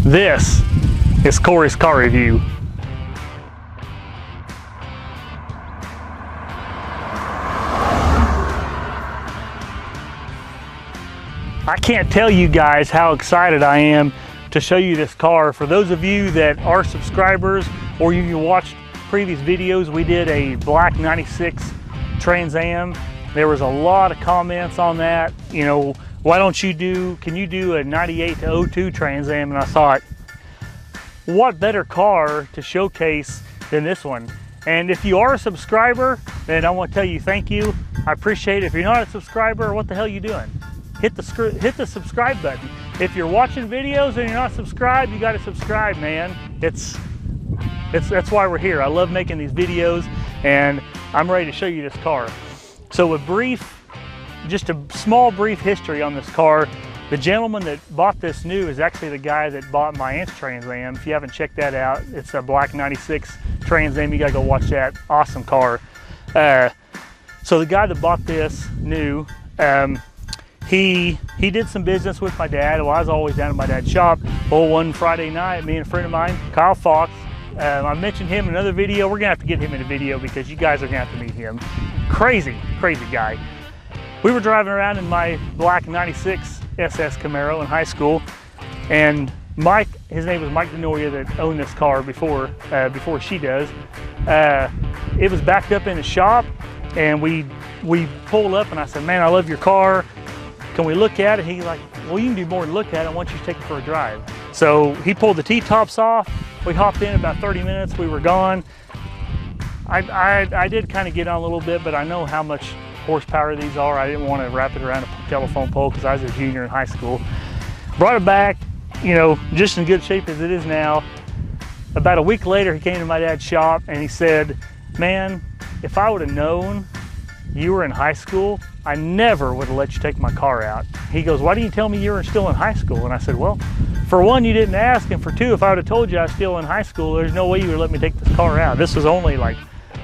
This is Cory's car review. I can't tell you guys how excited I am to show you this car. For those of you that are subscribers or you watched previous videos, we did a black 96 Trans Am. There was a lot of comments on that. You know, why don't you do, can you do a 98 to 02 Trans Am? And I thought, what better car to showcase than this one? And if you are a subscriber, then I want to tell you thank you. I appreciate it. If you're not a subscriber, what the hell are you doing? Hit the subscribe button. If you're watching videos and you're not subscribed, you got to subscribe, man. That's why we're here. I love making these videos, and I'm ready to show you this car. So just a small brief history on this car. The gentleman that bought this new is actually the guy that bought my aunt's Trans Am. If you haven't checked that out, it's a black 96 Trans Am. You gotta go watch that. Awesome car. So the guy that bought this new, he did some business with my dad. Well, I was always down at my dad's shop. Well, one Friday night, me and a friend of mine, Kyle Fox, I mentioned him in another video. We're gonna have to get him in a video because you guys are gonna have to meet him. Crazy guy. We were driving around in my black 96 SS Camaro in high school, and Mike, his name was Mike Denoria, that owned this car before she does. It was backed up in the shop, and we pulled up, and I said, man, I love your car. Can we look at it? He's like, well, you can do more than look at it. I want you to take it for a drive. So he pulled the T-tops off. We hopped in about 30 minutes. We were gone. I did kind of get on a little bit, but I know how much horsepower these are. I didn't want to wrap it around a telephone pole because I was a junior in high school. Brought it back, you know, just in good shape as it is now. About a week later, he came to my dad's shop and he said, man, if I would have known you were in high school, I never would have let you take my car out. He goes, why didn't you tell me you were still in high school? And I said, well, for one, you didn't ask, and for two, if I would have told you I was still in high school, there's no way you would let me take this car out. This was only like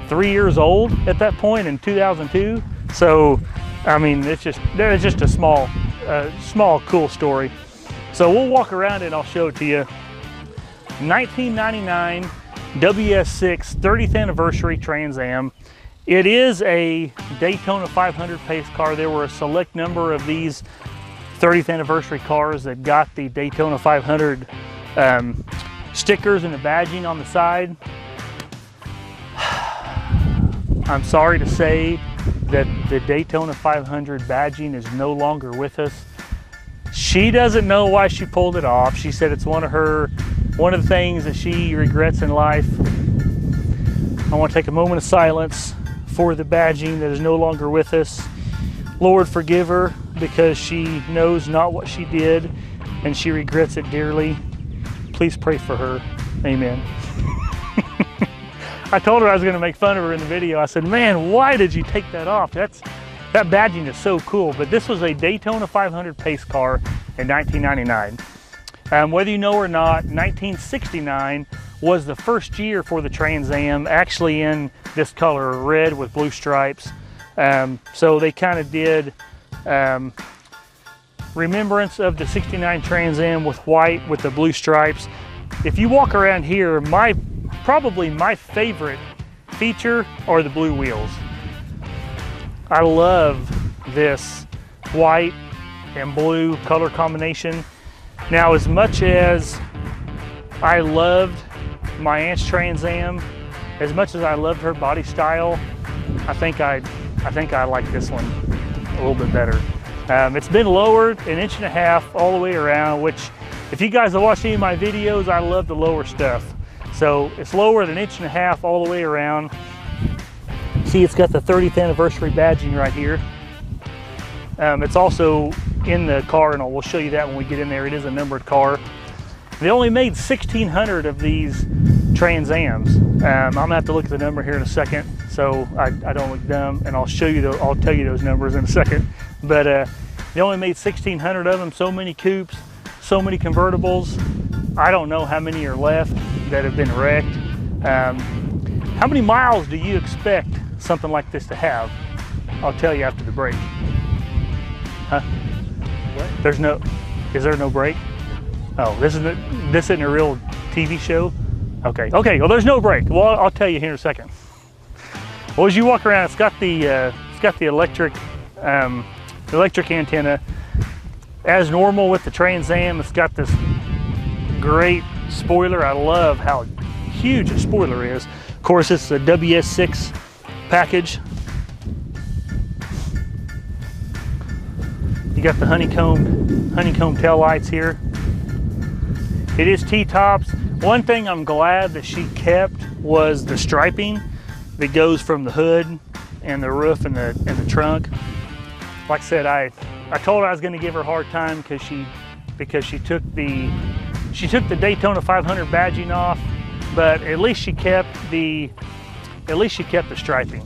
3 years old at that point in 2002. So, I mean, it's just a small, cool story. So we'll walk around and I'll show it to you. 1999 WS6 30th anniversary Trans Am. It is a Daytona 500 pace car. There were a select number of these 30th anniversary cars that got the Daytona 500 stickers and the badging on the side. I'm sorry to say that the Daytona 500 badging is no longer with us. She doesn't know why she pulled it off. She said it's one of the things that she regrets in life. I want to take a moment of silence for the badging that is no longer with us. Lord, forgive her, because she knows not what she did and she regrets it dearly. Please pray for her. Amen. I told her I was going to make fun of her in the video. I said, man, why did you take that off? That badging is so cool. But this was a Daytona 500 pace car in 1999. Whether you know or not, 1969 was the first year for the Trans Am, actually in this color, red with blue stripes. So they kind of did remembrance of the 69 Trans Am with white with the blue stripes. If you walk around here, probably my favorite feature are the blue wheels. I love this white and blue color combination. Now, as much as I loved my aunt's Trans Am, as much as I loved her body style, I think I like this one a little bit better. It's been lowered 1.5 inches all the way around, which if you guys have watched any of my videos, I love to lower stuff. So it's lower than 1.5 inches all the way around. See, it's got the 30th anniversary badging right here. It's also in the car, and we'll show you that when we get in there. It is a numbered car. They only made 1,600 of these Trans Ams. I'm gonna have to look at the number here in a second, so I don't look dumb, and I'll tell you those numbers in a second. But they only made 1,600 of them. So many coupes, so many convertibles. I don't know how many are left that have been wrecked. How many miles do you expect something like this to have? I'll tell you after the break. Huh? What? Is there no break? Oh, this isn't a real TV show? Okay, well there's no brake. Well, I'll tell you here in a second. Well, as you walk around, it's got the electric antenna. As normal with the Trans Am, it's got this great spoiler. I love how huge the spoiler is. Of course, it's a WS6 package. You got the honeycomb tail lights here. It is T-tops. One thing I'm glad that she kept was the striping that goes from the hood and the roof and the trunk. Like I said, I told her I was going to give her a hard time because she took the Daytona 500 badging off, but at least she kept the striping.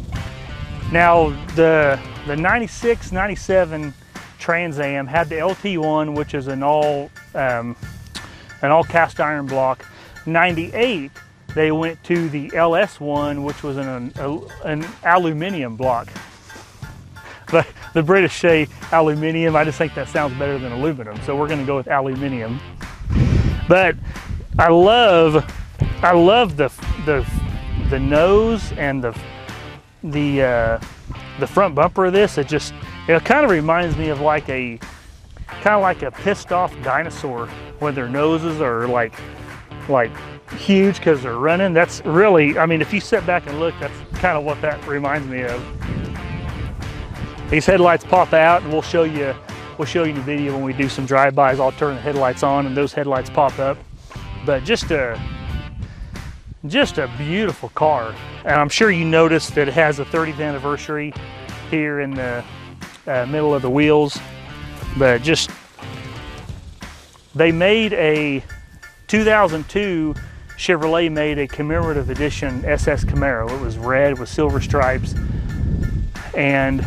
Now the 96, 97 Trans Am had the LT1, which is an all cast iron block. 98, they went to the LS1, which was an aluminum block. But the British say aluminum. I just think that sounds better than aluminum, so we're going to go with aluminum. But I love the nose and the front bumper of this. It kind of reminds me of like a pissed off dinosaur when their noses are like huge because they're running. That's really, I mean, if you sit back and look, that's kind of what that reminds me of. These headlights pop out, and we'll show you in the video when we do some drive-bys. I'll turn the headlights on and those headlights pop up. But just a beautiful car. And I'm sure you noticed that it has a 30th anniversary here in the middle of the wheels. But they made a 2002 Chevrolet made a commemorative edition SS Camaro. It was red with silver stripes, and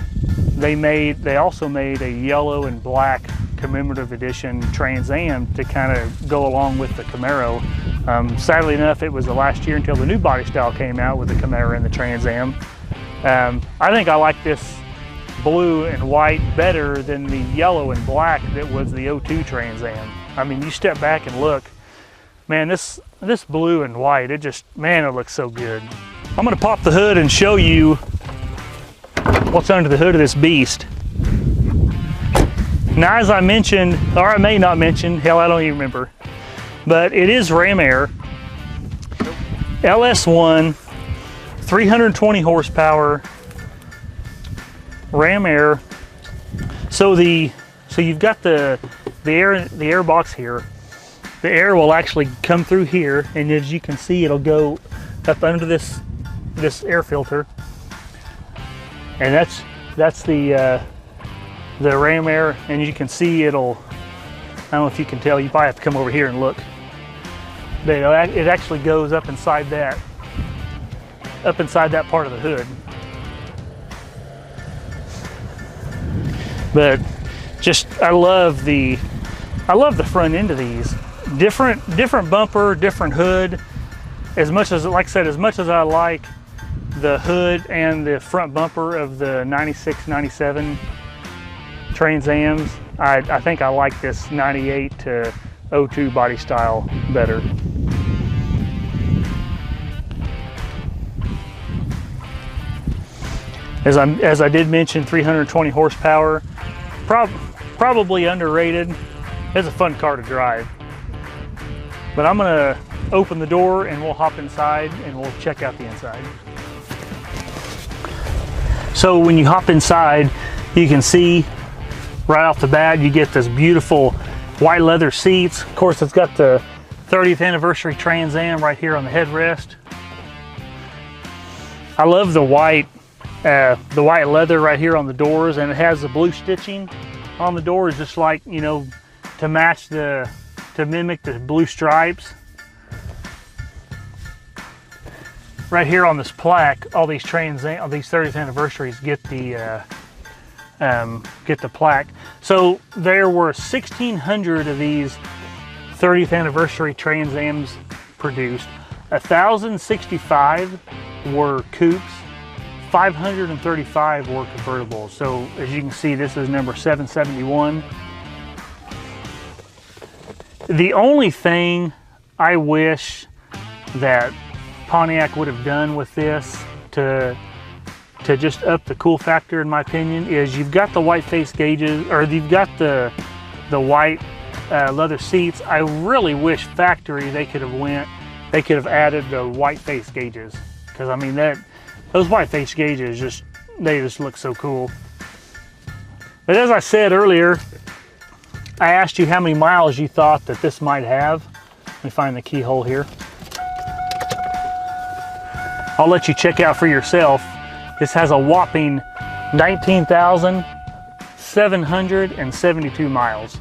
they also made a yellow and black commemorative edition Trans Am to kind of go along with the Camaro. Sadly enough, it was the last year until the new body style came out with the Camaro and the Trans Am. I think I like this blue and white better than the yellow and black that was the 02 Trans Am. I mean, you step back and look, man, this blue and white, it looks so good. I'm gonna pop the hood and show you what's under the hood of this beast. Now, as I mentioned, or I may not mention, hell, I don't even remember, but it is Ram Air, LS1, 320 horsepower, Ram Air. So you've got the air box here. The air will actually come through here, and as you can see, it'll go up under this air filter, and that's the Ram Air. And you can see I don't know if you can tell. You probably have to come over here and look. But it actually goes up inside that part of the hood. But I love the front end of these. Different bumper, different hood. As much as, like I said, as much as I like the hood and the front bumper of the 96, 97 Trans Ams, I think I like this 98 to 02 body style better. As I did mention, 320 horsepower, probably underrated. It's a fun car to drive. But I'm gonna open the door and we'll hop inside and we'll check out the inside. So when you hop inside, you can see right off the bat, you get this beautiful white leather seats. Of course, it's got the 30th anniversary Trans Am right here on the headrest. I love the white leather right here on the doors, and it has the blue stitching on the doors, just like, you know, to mimic the blue stripes. Right here on this plaque, all these 30th anniversaries get the plaque. So there were 1,600 of these 30th anniversary Trans Ams produced. 1,065 were coupes, 535 were convertibles. So as you can see, this is number 771. The only thing I wish that Pontiac would have done with this to just up the cool factor, in my opinion, is you've got the white face gauges, or you've got the white leather seats. I really wish factory they could have added the white face gauges, because I mean those white face gauges they just look so cool. But as I said earlier, I asked you how many miles you thought that this might have. Let me find the keyhole here. I'll let you check out for yourself. This has a whopping 19,772 miles.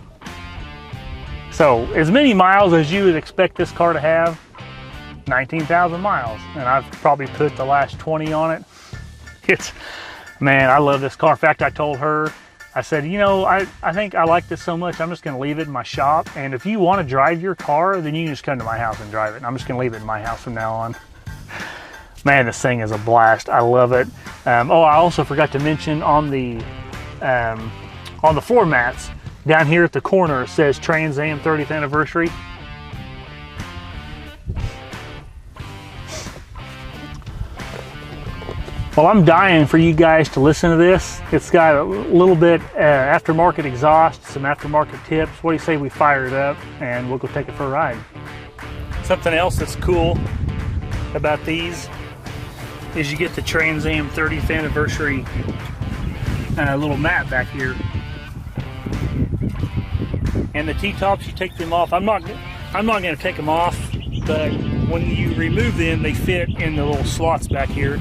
So as many miles as you would expect this car to have, 19,000 miles. And I've probably put the last 20 on it. Man, I love this car. In fact, I told her, I said, you know, I think I like this so much, I'm just gonna leave it in my shop. And if you wanna drive your car, then you can just come to my house and drive it. I'm just gonna leave it in my house from now on. Man, this thing is a blast. I love it. Oh, I also forgot to mention on the floor mats, down here at the corner, it says Trans Am 30th anniversary. Well, I'm dying for you guys to listen to this. It's got a little bit aftermarket exhaust, some aftermarket tips. What do you say we fire it up and we'll go take it for a ride? Something else that's cool about these is you get the Trans Am 30th anniversary little mat back here. And the T-tops, you take them off. I'm not going to take them off, but when you remove them, they fit in the little slots back here.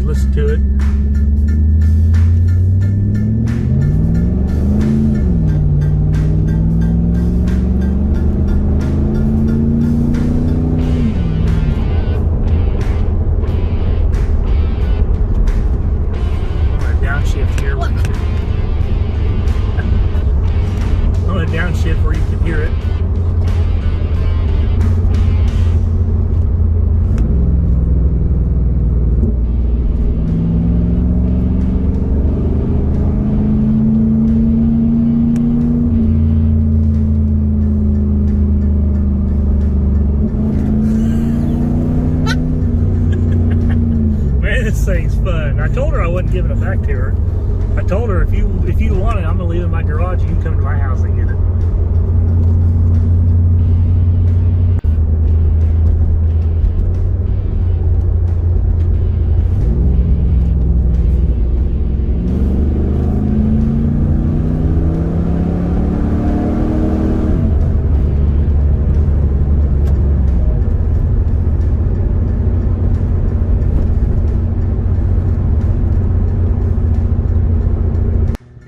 Listen to it. I'm gonna downshift here. I'm gonna downshift where you can hear it. giving it back to her. I told her if you want it, I'm gonna leave it in my garage. You can come to my house and get it.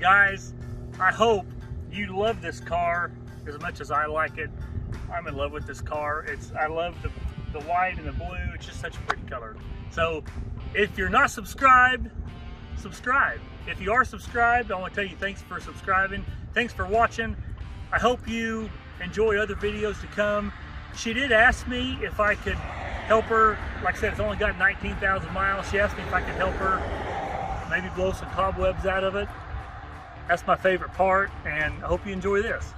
Guys, I hope you love this car as much as I like it. I'm in love with this car. I love the white and the blue. It's just such a pretty color. So if you're not subscribed, subscribe. If you are subscribed, I want to tell you thanks for subscribing. Thanks for watching. I hope you enjoy other videos to come. She did ask me if I could help her. Like I said, it's only got 19,000 miles. She asked me if I could help her maybe blow some cobwebs out of it. That's my favorite part, and I hope you enjoy this.